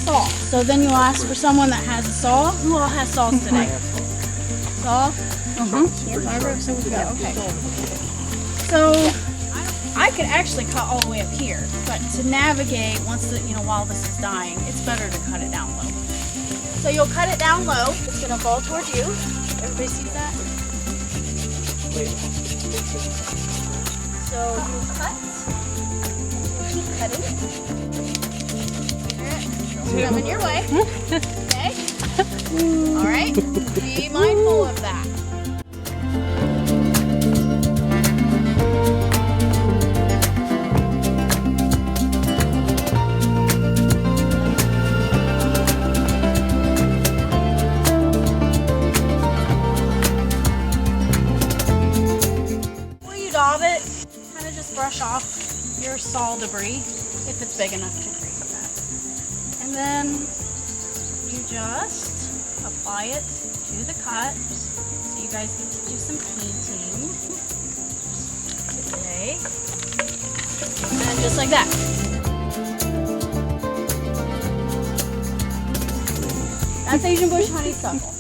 saw. So then you'll ask for someone that has a saw. Who all has saws today? Saw? Barbara, so we got, okay. So I could actually cut all the way up here, but to navigate once the, while this is dying, it's better to cut it down low. So you'll cut it down low. It's gonna fall towards you. Everybody sees that? So you cut. Keep cutting. Coming your way. Okay? All right? Be mindful of that. Will you daub it? Kind of just brush off your saw debris if it's big enough to create that. And then you just apply it to the cut. So you guys get to do some painting today. And just like that. That's Asian bush honeysuckle.